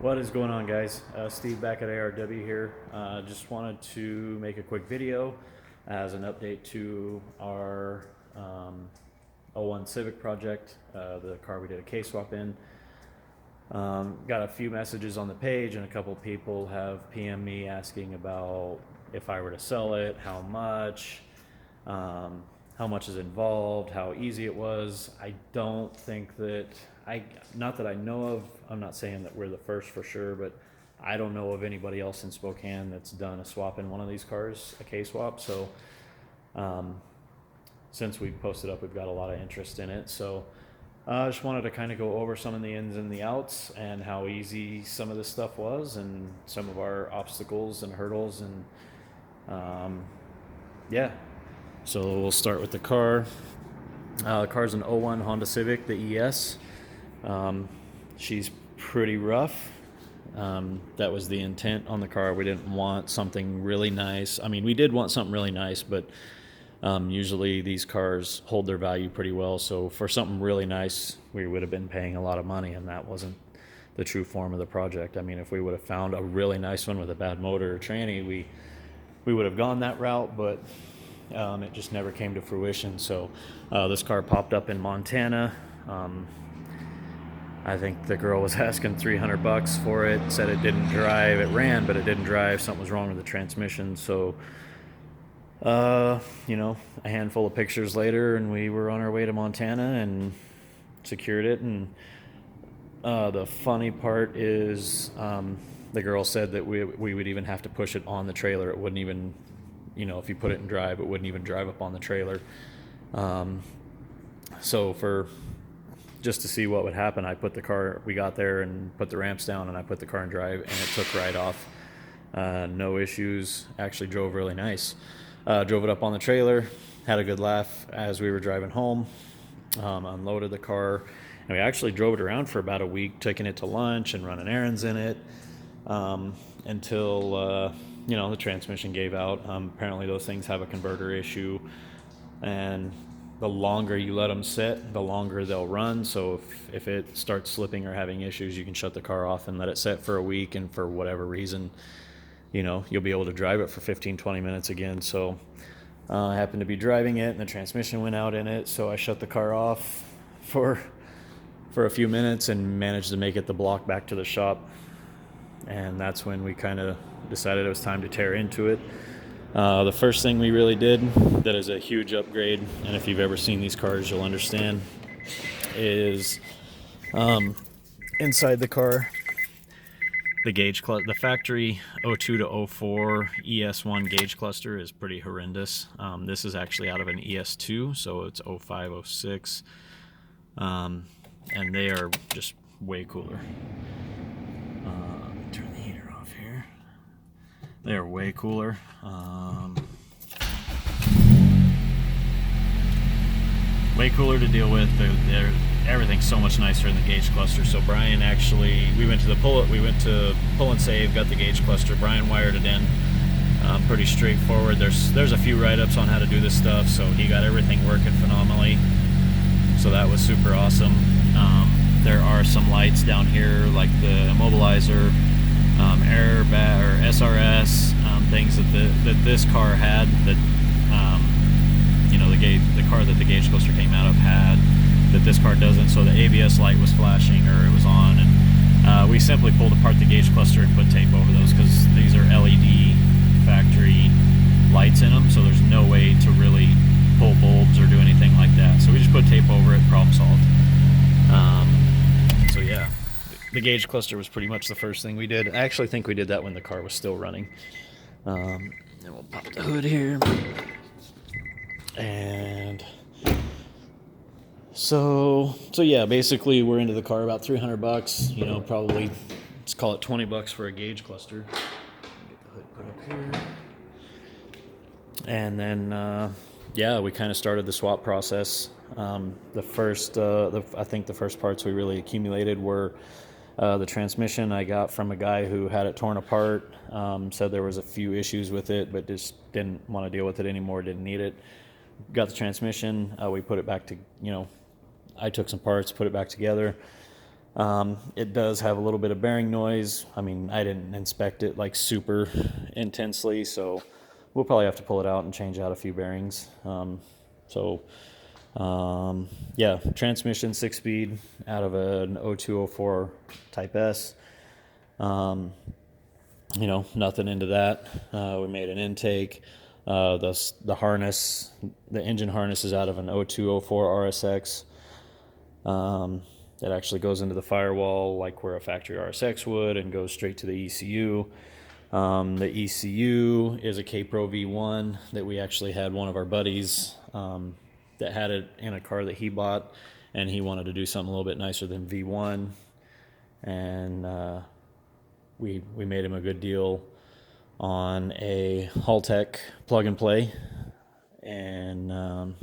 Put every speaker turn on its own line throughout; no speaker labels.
What is going on, guys? Steve back at ARW here. Just wanted to make a quick video as an update to our '01 Civic project, the car we did a K-swap in. Got a few messages on the page, and a couple people have PM'd me asking about if I were to sell it, how much is involved, how easy it was. I don't think that not that I know of. I'm not saying that we're the first for sure, but I don't know of anybody else in Spokane that's done a swap in one of these cars, a K-swap. So since we posted up, we've got a lot of interest in it. So I just wanted to kind of go over some of the ins and the outs and how easy some of this stuff was and some of our obstacles and hurdles. And yeah, so we'll start with the car. The car's an '01 Honda Civic, the ES. She's pretty rough. That was the intent on the car. We didn't want something really nice. I mean, we did want something really nice, but usually these cars hold their value pretty well. So for something really nice, we would have been paying a lot of money, and that wasn't the true form of the project. I mean, if we would have found a really nice one with a bad motor or tranny, we would have gone that route, but it just never came to fruition. So this car popped up in Montana. I think the girl was asking $300 for it, said it didn't drive. It ran, but it didn't drive. Something was wrong with the transmission. So, a handful of pictures later, and we were on our way to Montana and secured it. And the funny part is the girl said that we would even have to push it on the trailer. It wouldn't even, if you put it in drive, it wouldn't even drive up on the trailer. So just to see what would happen, we got there and put the ramps down, and I put the car in drive, and it took right off. No issues. Actually drove really nice. Drove it up on the trailer, had a good laugh as we were driving home, unloaded the car, and we actually drove it around for about a week, taking it to lunch and running errands in it, until, the transmission gave out. Apparently those things have a converter issue, and the longer you let them sit, the longer they'll run. So if it starts slipping or having issues, you can shut the car off and let it sit for a week, and for whatever reason, you'll be able to drive it for 15-20 minutes again. So I happened to be driving it, and the transmission went out in it, so I shut the car off for a few minutes and managed to make it the block back to the shop. And that's when we kind of decided it was time to tear into it. The first thing we really did that is a huge upgrade, and if you've ever seen these cars, you'll understand, is inside the car, the factory 02 to 04 ES1 gauge cluster is pretty horrendous. This is actually out of an ES2, so it's 05, 06, and they are just way cooler. Turn the heater off here. They are way cooler. Way cooler to deal with. Everything's so much nicer in the gauge cluster. So Brian we went to pull and save, got the gauge cluster. Brian wired it in. Pretty straightforward. There's a few write-ups on how to do this stuff, so he got everything working phenomenally. So that was super awesome. There are some lights down here, like the immobilizer, airbag or SRS, things that this car had that the car that the gauge cluster came out of had that this car doesn't. So the ABS light was flashing, or it was on, and we simply pulled apart the gauge cluster and put tape over those, because these are LED factory lights in them, so there's no way to really pull bulbs or do anything like that. So we just put tape over it, problem solved. So yeah, the gauge cluster was pretty much the first thing we did. I actually think we did that when the car was still running. And we'll pop the hood here. And so yeah, basically we're into the car about $300, probably let's call it $20 for a gauge cluster. Get the hood put up here. And then we kind of started the swap process. I think the first parts we really accumulated were the transmission. I got from a guy who had it torn apart, said there was a few issues with it, but just didn't want to deal with it anymore, didn't need it. Got the transmission, we put it back to, I took some parts, put it back together. It does have a little bit of bearing noise. I mean, I didn't inspect it like super intensely, so we'll probably have to pull it out and change out a few bearings. So yeah, transmission 6-speed out of an 0204 Type S. Nothing into that. We made an intake. The harness, the engine harness is out of an 0204 RSX. It actually goes into the firewall like where a factory RSX would and goes straight to the ECU. The ECU is a K-Pro V1 that we actually had one of our buddies that had it in a car that he bought, and he wanted to do something a little bit nicer than V1, and we made him a good deal on a Haltech plug and play, and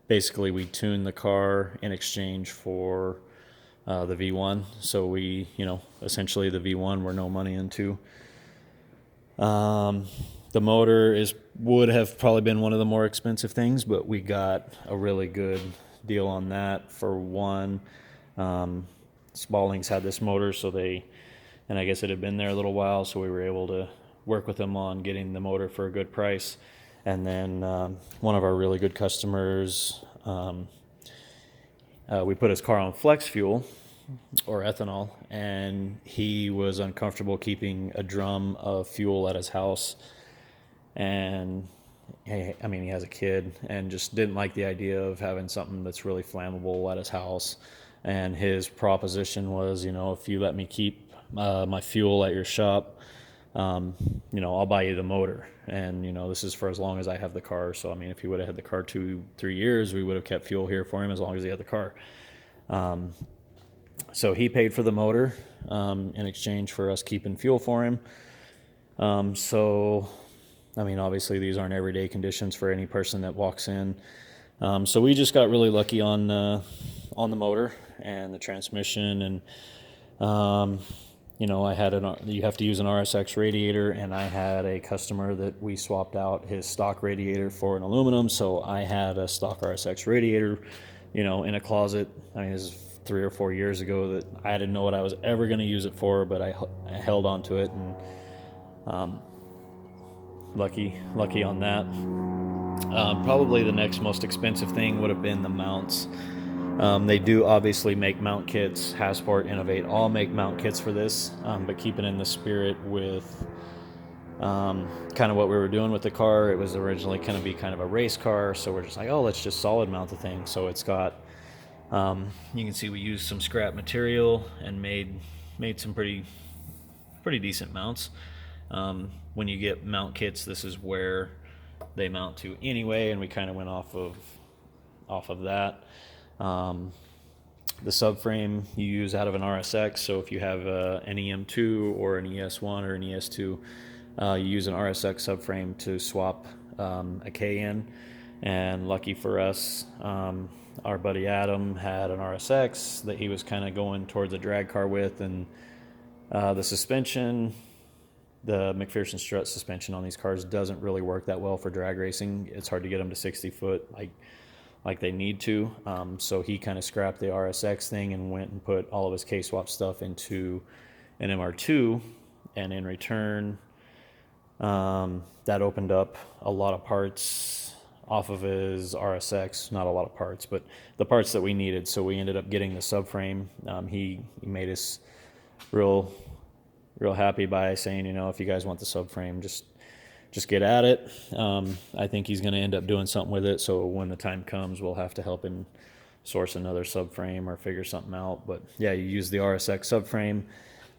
basically we tuned the car in exchange for the V1. So we, essentially the V1 we're no money into. The motor would have probably been one of the more expensive things, but we got a really good deal on that. For one, Spalding's had this motor, and I guess it had been there a little while, so we were able to work with them on getting the motor for a good price. And then one of our really good customers, we put his car on flex fuel or ethanol, and he was uncomfortable keeping a drum of fuel at his house. And he has a kid and just didn't like the idea of having something that's really flammable at his house. And his proposition was, if you let me keep my fuel at your shop, I'll buy you the motor. And, this is for as long as I have the car. So, if he would have had the car 2-3 years, we would have kept fuel here for him as long as he had the car. So he paid for the motor in exchange for us keeping fuel for him. Obviously these aren't everyday conditions for any person that walks in. So we just got really lucky on the motor and the transmission, and I had you have to use an RSX radiator, and I had a customer that we swapped out his stock radiator for an aluminum, so I had a stock RSX radiator, in a closet. This is 3 or 4 years ago that I didn't know what I was ever going to use it for, but I held on to it, and lucky on that. Probably the next most expensive thing would have been the mounts. They do obviously make mount kits. Hasport, Innovate all make mount kits for this, but keep it in the spirit with kind of what we were doing with the car. It was originally going to be kind of a race car, so we're just like, let's just solid mount the thing. So it's got, you can see we used some scrap material and made some pretty decent mounts. When you get mount kits, this is where they mount to anyway, and we kind of went off of that. The subframe you use out of an RSX, so if you have an EM2 or an ES1 or an ES2, you use an RSX subframe to swap a K in. And lucky for us, our buddy Adam had an RSX that he was kind of going towards a drag car with, and the suspension, the McPherson strut suspension on these cars doesn't really work that well for drag racing. It's hard to get them to 60 foot like they need to. So he kind of scrapped the RSX thing and went and put all of his K-swap stuff into an MR2, and in return, that opened up a lot of parts off of his RSX. Not a lot of parts, but the parts that we needed. So we ended up getting the subframe. He made us real happy by saying, if you guys want the subframe, just get at it. I think he's going to end up doing something with it, so when the time comes, we'll have to help him source another subframe or figure something out. But yeah, you use the RSX subframe,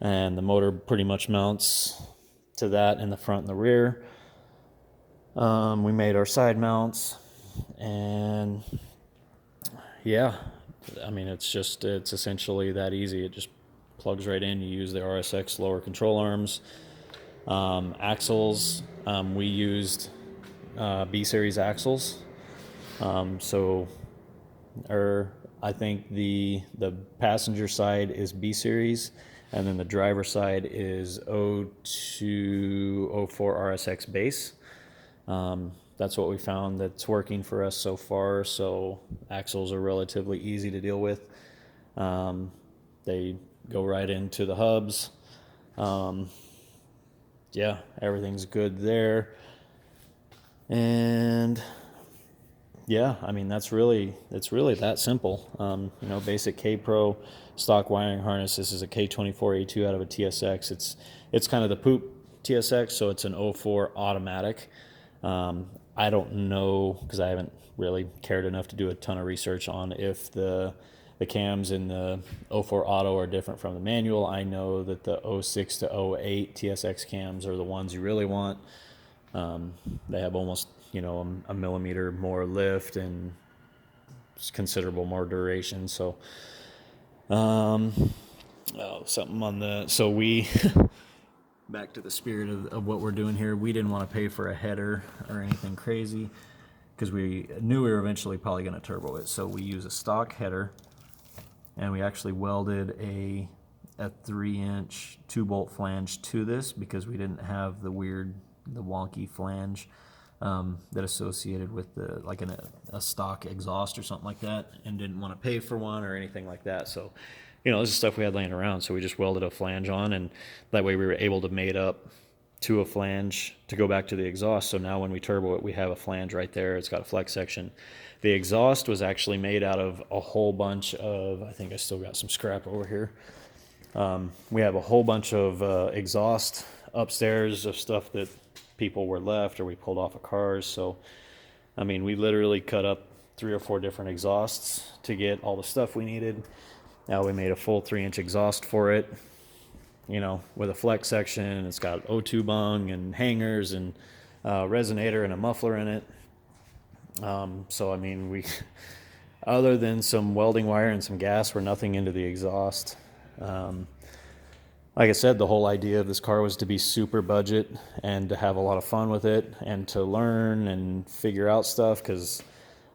and the motor pretty much mounts to that in the front and the rear. We made our side mounts, and yeah, it's essentially that easy. It just plugs right in. You use the RSX lower control arms. Axles, we used B-series axles. I think the passenger side is B-series, and then the driver side is 0204 RSX base. That's what we found that's working for us so far. So axles are relatively easy to deal with. They go right into the hubs. Yeah, everything's good there. And yeah, I mean, it's really that simple. Basic K-Pro stock wiring harness. This is a K24A2 out of a TSX. It's kind of the poop TSX, so it's an 04 automatic. I don't know, because I haven't really cared enough to do a ton of research on if the cams in the 04 auto are different from the manual. I know that the 06 to 08 TSX cams are the ones you really want. They have almost, a millimeter more lift and considerable more duration. So, so we, back to the spirit of what we're doing here, we didn't want to pay for a header or anything crazy because we knew we were eventually probably going to turbo it. So we use a stock header, and we actually welded a 3-inch 2-bolt flange to this because we didn't have the wonky flange that associated with a stock exhaust or something like that, and didn't want to pay for one or anything like that. So, this is stuff we had laying around. So we just welded a flange on, and that way we were able to mate up to a flange to go back to the exhaust. So now when we turbo it, we have a flange right there. It's got a flex section. The exhaust was actually made out of a whole bunch of, I think I still got some scrap over here. We have a whole bunch of exhaust upstairs of stuff that people were left or we pulled off of cars. So, I mean, we literally cut up 3 or 4 different exhausts to get all the stuff we needed. Now we made a full 3-inch exhaust for it, with a flex section. It's got O2 bung and hangers and resonator and a muffler in it. So, I mean, we, other than some welding wire and some gas, we're nothing into the exhaust. Like I said, the whole idea of this car was to be super budget and to have a lot of fun with it and to learn and figure out stuff because,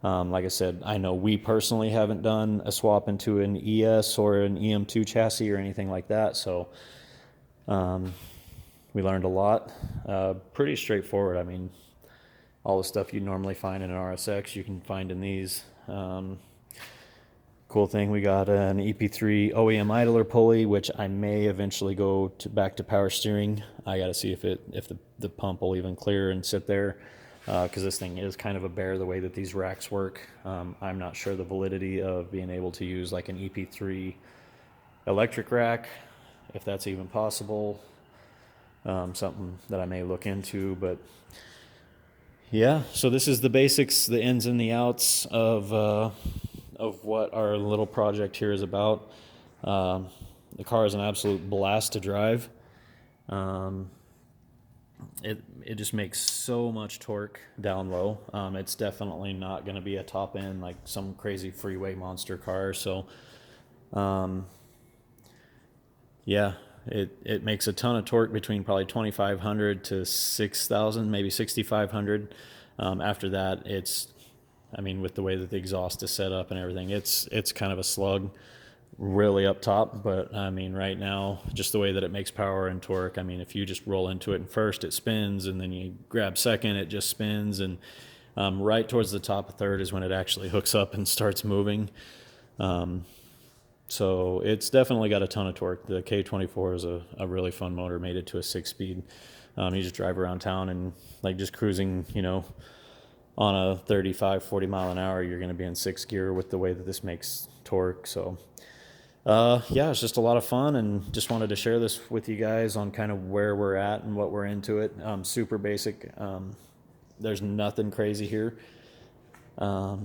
like I said, I know we personally haven't done a swap into an ES or an EM2 chassis or anything like that. So we learned a lot. Pretty straightforward. I mean, all the stuff you normally find in an RSX, you can find in these. Cool thing, we got an EP3 OEM idler pulley, which I may eventually go back to power steering. I got to see if the pump will even clear and sit there, because this thing is kind of a bear the way that these racks work. I'm not sure the validity of being able to use like an EP3 electric rack, if that's even possible. Something that I may look into, but yeah. So this is the basics, the ins and the outs of what our little project here is about. The car is an absolute blast to drive. It just makes so much torque down low. It's definitely not going to be a top end like some crazy freeway monster car. So, yeah, it makes a ton of torque between probably 2,500 to 6,000, maybe 6,500. After that, with the way that the exhaust is set up and everything, it's kind of a slug really up top. But I mean, right now, just the way that it makes power and torque, I mean, if you just roll into it and first it spins and then you grab second, it just spins. And right towards the top of third is when it actually hooks up and starts moving. So it's definitely got a ton of torque. The K24 is a really fun motor, made it to a 6-speed. You just drive around town and like just cruising, on a 35, 40 mile an hour, you're going to be in 6th gear with the way that this makes torque. So, yeah, it's just a lot of fun, and just wanted to share this with you guys on kind of where we're at and what we're into it. Super basic. There's nothing crazy here. At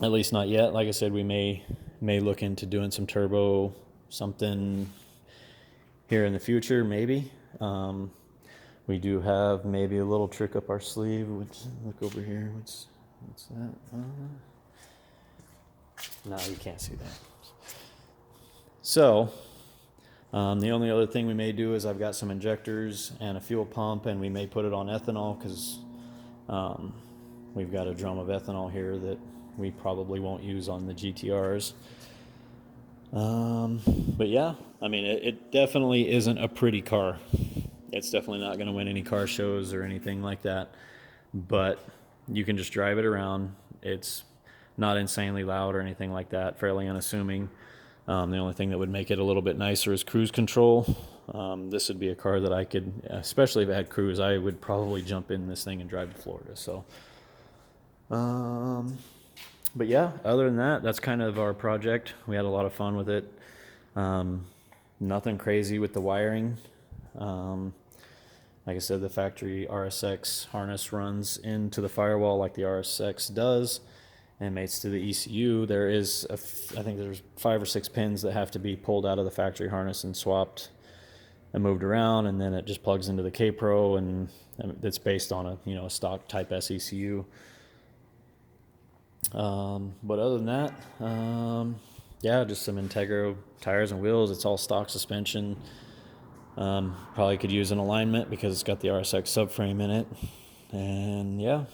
least not yet. Like I said, we may look into doing some turbo something here in the future, maybe. We do have maybe a little trick up our sleeve. Look over here. What's that? No, you can't see that. So, the only other thing we may do is I've got some injectors and a fuel pump, and we may put it on ethanol because we've got a drum of ethanol here that we probably won't use on the GTRs. But yeah, I mean, it definitely isn't a pretty car. It's definitely not going to win any car shows or anything like that, but you can just drive it around. It's not insanely loud or anything like that, fairly unassuming. The only thing that would make it a little bit nicer is cruise control. This would be a car that I could, especially if it had cruise, I would probably jump in this thing and drive to Florida. So, but yeah, other than that, that's kind of our project. We had a lot of fun with it. Nothing crazy with the wiring. Like I said, the factory RSX harness runs into the firewall like the RSX does and mates to the ECU. There is, I think there's 5 or 6 pins that have to be pulled out of the factory harness and swapped and moved around, and then it just plugs into the K-Pro, and it's based on a stock Type S ECU. But other than that, yeah, just some Integra tires and wheels. It's all stock suspension. Probably could use an alignment because it's got the RSX subframe in it. And yeah.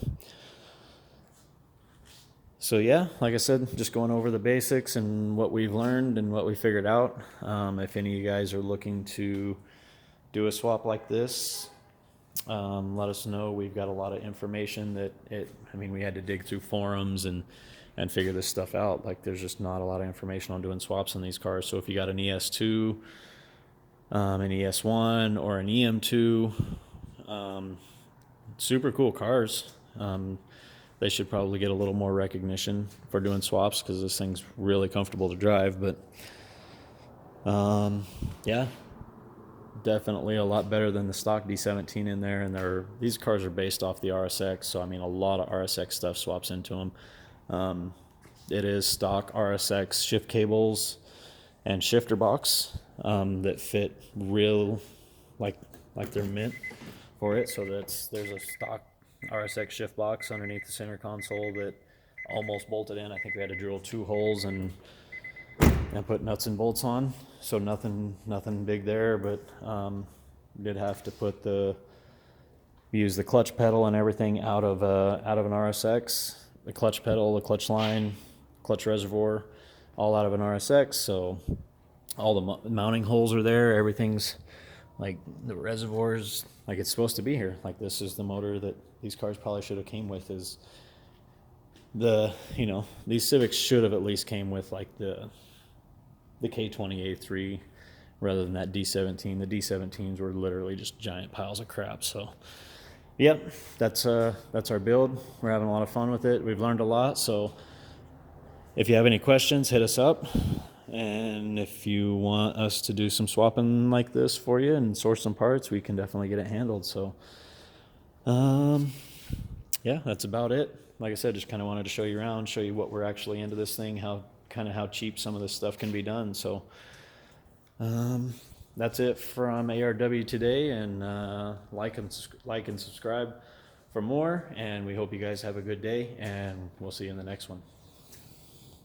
So yeah, like I said, just going over the basics and what we've learned and what we figured out. If any of you guys are looking to do a swap like this, let us know. We've got a lot of information we had to dig through forums and figure this stuff out. Like, there's just not a lot of information on doing swaps on these cars. So if you got an ES2, an ES1, or an EM2, super cool cars. They should probably get a little more recognition for doing swaps because this thing's really comfortable to drive. But yeah, definitely a lot better than the stock D17 in there. And these cars are based off the RSX, so I mean a lot of RSX stuff swaps into them. It is stock RSX shift cables and shifter box that fit real like they're meant for it. So there's a stock RSX shift box underneath the center console that almost bolted in. I think we had to drill 2 holes and put nuts and bolts on. So nothing big there, but did have to use the clutch pedal and everything out of an RSX. The clutch pedal, the clutch line, clutch reservoir, all out of an RSX. So all the mounting holes are there. Everything's like the reservoirs like it's supposed to be here. Like, this is the motor that these cars probably should have came with. Is these Civics should have at least came with like the K20A3 rather than that D17. The D17s were literally just giant piles of crap. So yep, that's our build. We're having a lot of fun with it. We've learned a lot. So if you have any questions, hit us up. And if you want us to do some swapping like this for you and source some parts, we can definitely get it handled. So yeah, that's about it. Like I said, just kind of wanted to show you around, show you what we're actually into this thing, how cheap some of this stuff can be done. So that's it from ARW today, and like and subscribe for more, and we hope you guys have a good day, and we'll see you in the next one.